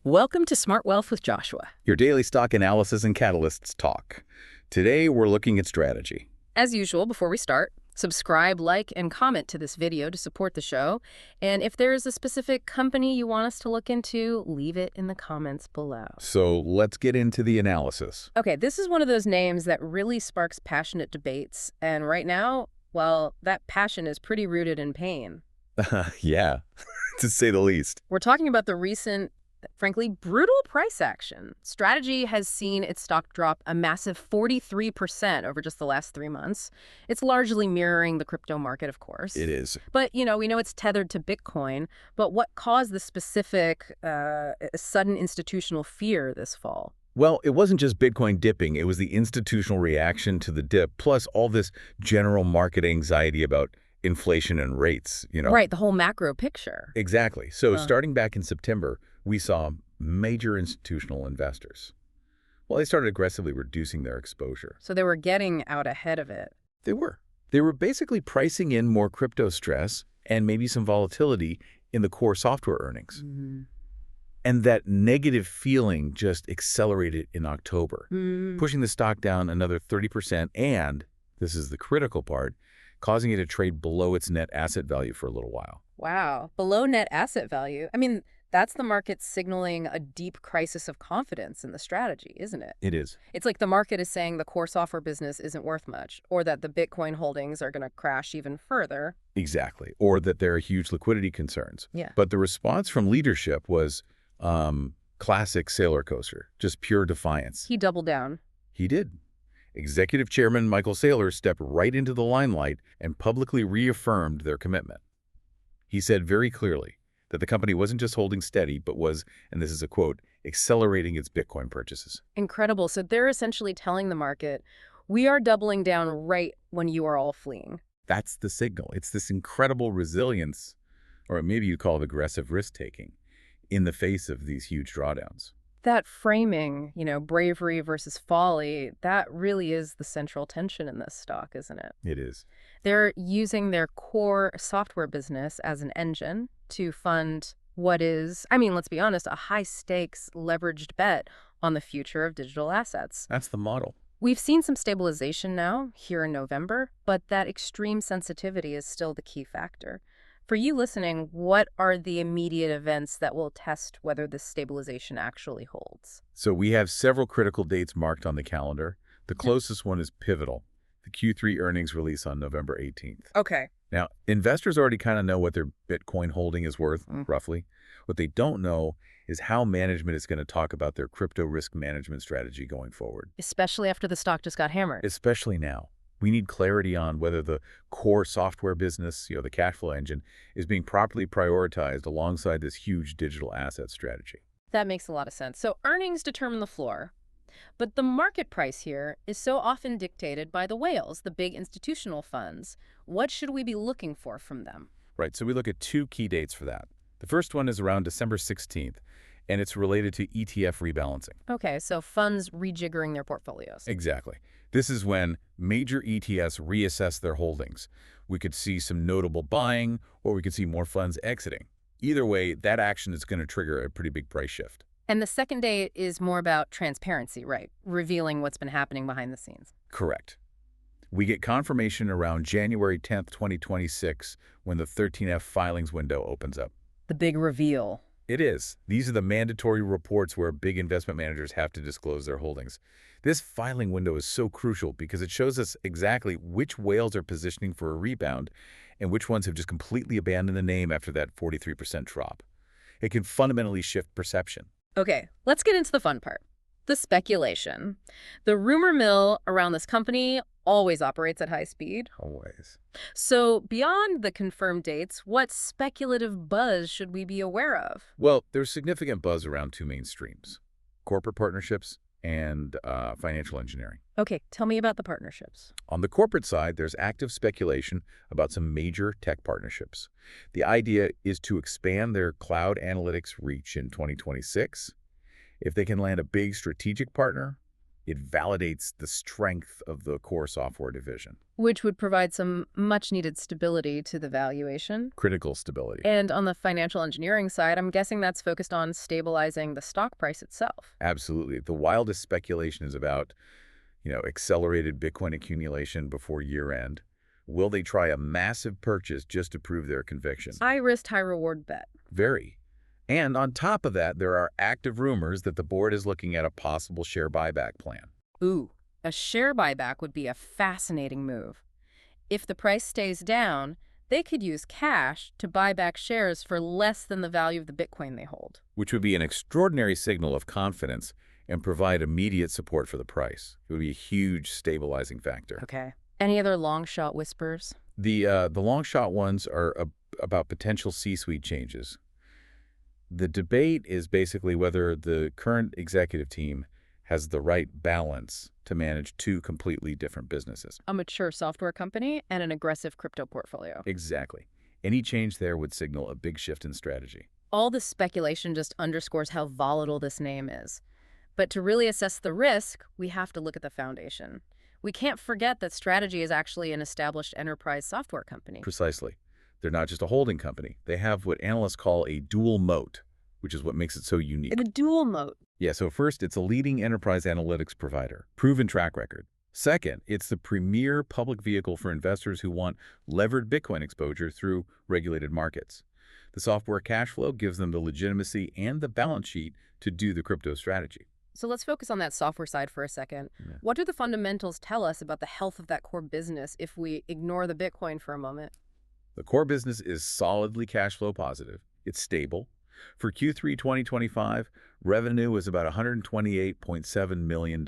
Welcome to Smart Wealth with Joshua. Your daily stock analysis and catalysts talk. Today, we're looking at strategy. As usual, before we start, subscribe, like, and comment to this video to support the show. And if there is a specific company you want us to look into, leave it in the comments below. So let's get into the analysis. Okay, this is one of those names that really sparks passionate debates. And right now, well, that passion is pretty rooted in pain. Yeah, to say the least. We're talking about the recent, frankly, brutal price action. Strategy has seen its stock drop a massive 43% over just the last 3 months. It's largely mirroring the crypto market, of course. It is. But, we know it's tethered to Bitcoin. But what caused the specific sudden institutional fear this fall? Well, it wasn't just Bitcoin dipping. It was the institutional reaction to the dip, plus all this general market anxiety about inflation and rates, Right, the whole macro picture. Exactly. So starting back in September, we saw major institutional investors. Well, they started aggressively reducing their exposure. So they were getting out ahead of it. They were. They were basically pricing in more crypto stress and maybe some volatility in the core software earnings. Mm-hmm. And that negative feeling just accelerated in October, Mm-hmm. pushing the stock down another 30% and, this is the critical part, causing it to trade below its net asset value for a little while. Wow. Below net asset value. I mean, that's the market signaling a deep crisis of confidence in the strategy, isn't it? It is. It's like the market is saying the core software business isn't worth much, or that the Bitcoin holdings are going to crash even further. Exactly. Or that there are huge liquidity concerns. Yeah. But the response from leadership was classic sailor coaster, just pure defiance. He doubled down. He did. Executive Chairman Michael Saylor stepped right into the limelight and publicly reaffirmed their commitment. He said very clearly that the company wasn't just holding steady, but was, and this is a quote, accelerating its Bitcoin purchases. Incredible. So they're essentially telling the market, we are doubling down right when you are all fleeing. That's the signal. It's this incredible resilience, or maybe you call it aggressive risk-taking, in the face of these huge drawdowns. That framing, bravery versus folly, that really is the central tension in this stock, isn't it? It is. They're using their core software business as an engine to fund what is, let's be honest, a high-stakes leveraged bet on the future of digital assets. That's the model. We've seen some stabilization now here in November, but that extreme sensitivity is still the key factor. For you listening, what are the immediate events that will test whether this stabilization actually holds? So we have several critical dates marked on the calendar. The closest one is pivotal, the Q3 earnings release on November 18th. Okay. Now, investors already kind of know what their Bitcoin holding is worth, roughly. What they don't know is how management is going to talk about their crypto risk management strategy going forward. Especially after the stock just got hammered. Especially now. We need clarity on whether the core software business, the cash flow engine, is being properly prioritized alongside this huge digital asset strategy. That makes a lot of sense. So earnings determine the floor, but the market price here is so often dictated by the whales, the big institutional funds. What should we be looking for from them? Right, so we look at two key dates for that. The first one is around December 16th, and it's related to ETF rebalancing. Okay, so funds rejiggering their portfolios. Exactly. This is when major ETFs reassess their holdings. We could see some notable buying, or we could see more funds exiting. Either way, that action is going to trigger a pretty big price shift. And the second date is more about transparency, right? Revealing what's been happening behind the scenes. Correct. We get confirmation around January 10th, 2026, when the 13F filings window opens up. The big reveal. It is. These are the mandatory reports where big investment managers have to disclose their holdings. This filing window is so crucial because it shows us exactly which whales are positioning for a rebound and which ones have just completely abandoned the name after that 43% drop. It can fundamentally shift perception. Okay, let's get into the fun part. The speculation. The rumor mill around this company always operates at high speed. Always. So beyond the confirmed dates, what speculative buzz should we be aware of? Well, there's significant buzz around two main streams: corporate partnerships and financial engineering. Okay, tell me about the partnerships. On the corporate side, there's active speculation about some major tech partnerships. The idea is to expand their cloud analytics reach in 2026. If they can land a big strategic partner, It validates the strength of the core software division. Which would provide some much-needed stability to the valuation. Critical stability. And on the financial engineering side, I'm guessing that's focused on stabilizing the stock price itself. Absolutely. The wildest speculation is about, accelerated Bitcoin accumulation before year-end. Will they try a massive purchase just to prove their convictions? High-risk, high-reward bet. Very. And on top of that, there are active rumors that the board is looking at a possible share buyback plan. Ooh, a share buyback would be a fascinating move. If the price stays down, they could use cash to buy back shares for less than the value of the Bitcoin they hold. Which would be an extraordinary signal of confidence and provide immediate support for the price. It would be a huge stabilizing factor. Okay. Any other long shot whispers? The long shot ones are about potential C-suite changes. The debate is basically whether the current executive team has the right balance to manage two completely different businesses. A mature software company and an aggressive crypto portfolio. Exactly. Any change there would signal a big shift in strategy. All this speculation just underscores how volatile this name is. But to really assess the risk, we have to look at the foundation. We can't forget that Strategy is actually an established enterprise software company. Precisely. They're not just a holding company. They have what analysts call a dual moat, which is what makes it so unique. The dual moat. Yeah, so first, it's a leading enterprise analytics provider, proven track record. Second, it's the premier public vehicle for investors who want levered Bitcoin exposure through regulated markets. The software cash flow gives them the legitimacy and the balance sheet to do the crypto strategy. So let's focus on that software side for a second. Yeah. What do the fundamentals tell us about the health of that core business if we ignore the Bitcoin for a moment? The core business is solidly cash flow positive. It's stable. For Q3 2025, revenue was about $128.7 million.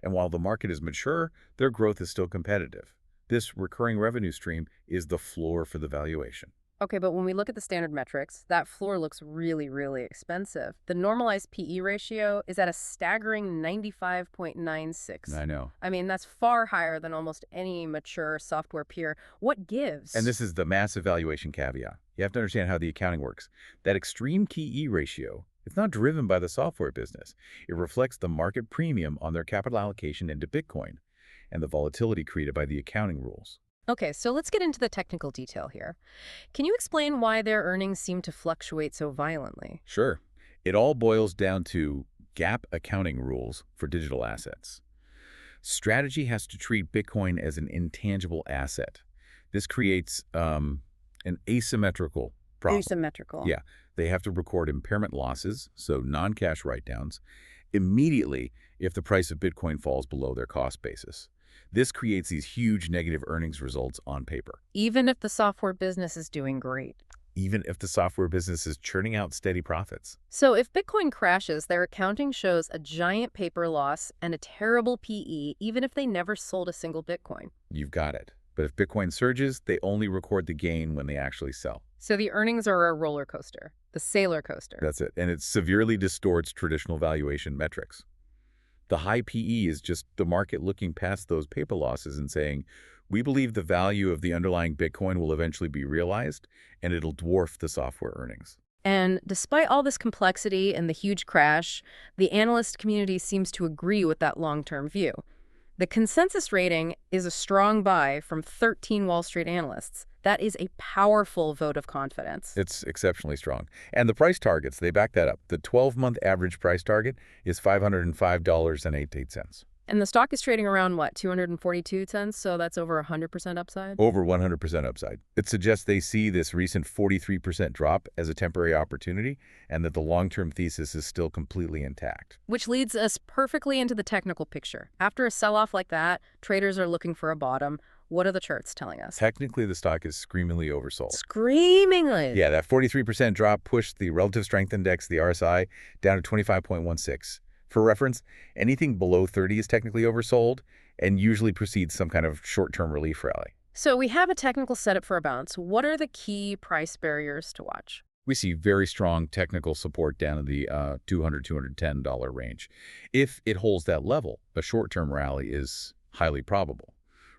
And while the market is mature, their growth is still competitive. This recurring revenue stream is the floor for the valuation. Okay, but when we look at the standard metrics, that floor looks really, really expensive. The normalized PE ratio is at a staggering 95.96. I know. I mean, that's far higher than almost any mature software peer. What gives? And this is the massive valuation caveat. You have to understand how the accounting works. That extreme PE ratio, it's not driven by the software business. It reflects the market premium on their capital allocation into Bitcoin and the volatility created by the accounting rules. Okay, so let's get into the technical detail here. Can you explain why their earnings seem to fluctuate so violently? Sure. It all boils down to GAAP accounting rules for digital assets. Strategy has to treat Bitcoin as an intangible asset. This creates an asymmetrical problem. Asymmetrical. Yeah. They have to record impairment losses, so non-cash write-downs, immediately if the price of Bitcoin falls below their cost basis. This creates these huge negative earnings results on paper. Even if the software business is doing great. Even if the software business is churning out steady profits. So if Bitcoin crashes, their accounting shows a giant paper loss and a terrible PE, even if they never sold a single Bitcoin. You've got it. But if Bitcoin surges, they only record the gain when they actually sell. So the earnings are a roller coaster, the sailor coaster. That's it. And it severely distorts traditional valuation metrics. The high PE is just the market looking past those paper losses and saying, we believe the value of the underlying Bitcoin will eventually be realized, and it'll dwarf the software earnings. And despite all this complexity and the huge crash, the analyst community seems to agree with that long-term view. The consensus rating is a strong buy from 13 Wall Street analysts. That is a powerful vote of confidence. It's exceptionally strong. And the price targets, they back that up. The 12-month average price target is $505.88. And the stock is trading around, what, 242 cents? So that's over 100% upside? Over 100% upside. It suggests they see this recent 43% drop as a temporary opportunity and that the long-term thesis is still completely intact. Which leads us perfectly into the technical picture. After a sell-off like that, traders are looking for a bottom. What are the charts telling us? Technically, the stock is screamingly oversold. Screamingly? Yeah, that 43% drop pushed the relative strength index, the RSI, down to 25.16. For reference, anything below 30 is technically oversold and usually precedes some kind of short-term relief rally. So we have a technical setup for a bounce. What are the key price barriers to watch? We see very strong technical support down in the $200, $210 range. If it holds that level, a short-term rally is highly probable.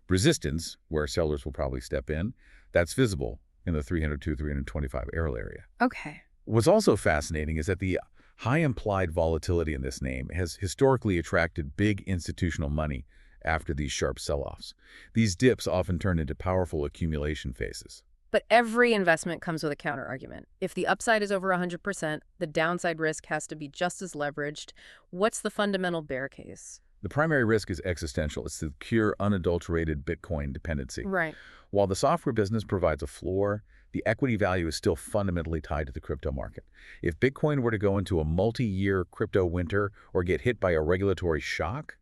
Resistance, where sellers will probably step in, that's visible in the 300 to 325 arrow area. Okay. What's also fascinating is that the High implied volatility in this name has historically attracted big institutional money after these sharp sell-offs. These dips often turn into powerful accumulation phases. But every investment comes with a counterargument. If the upside is over 100%, the downside risk has to be just as leveraged. What's the fundamental bear case? The primary risk is existential. It's the pure, unadulterated Bitcoin dependency. Right. While the software business provides a floor, the equity value is still fundamentally tied to the crypto market. If Bitcoin were to go into a multi-year crypto winter or get hit by a regulatory shock,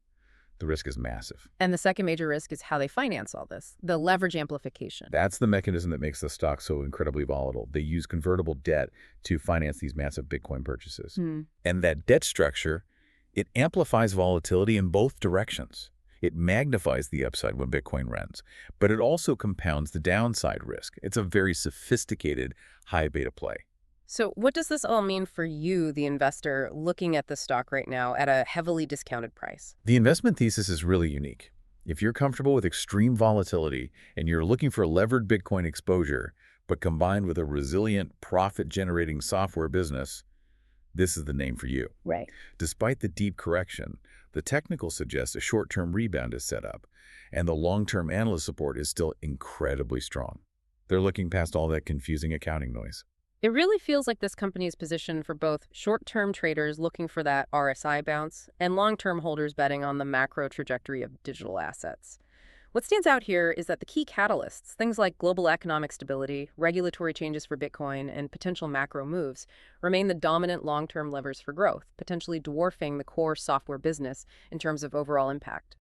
the risk is massive. And the second major risk is how they finance all this, the leverage amplification. That's the mechanism that makes the stock so incredibly volatile. They use convertible debt to finance these massive Bitcoin purchases. And that debt structure, it amplifies volatility in both directions. It magnifies the upside when Bitcoin runs, but it also compounds the downside risk. It's a very sophisticated high beta play. So what does this all mean for you, the investor, looking at the stock right now at a heavily discounted price? The investment thesis is really unique. If you're comfortable with extreme volatility and you're looking for levered Bitcoin exposure, but combined with a resilient, profit-generating software business, this is the name for you. Right. Despite the deep correction, the technical suggests a short-term rebound is set up, and the long-term analyst support is still incredibly strong. They're looking past all that confusing accounting noise. It really feels like this company is positioned for both short-term traders looking for that RSI bounce and long-term holders betting on the macro trajectory of digital assets. What stands out here is that the key catalysts, things like global economic stability, regulatory changes for Bitcoin, and potential macro moves, remain the dominant long-term levers for growth, potentially dwarfing the core software business in terms of overall impact.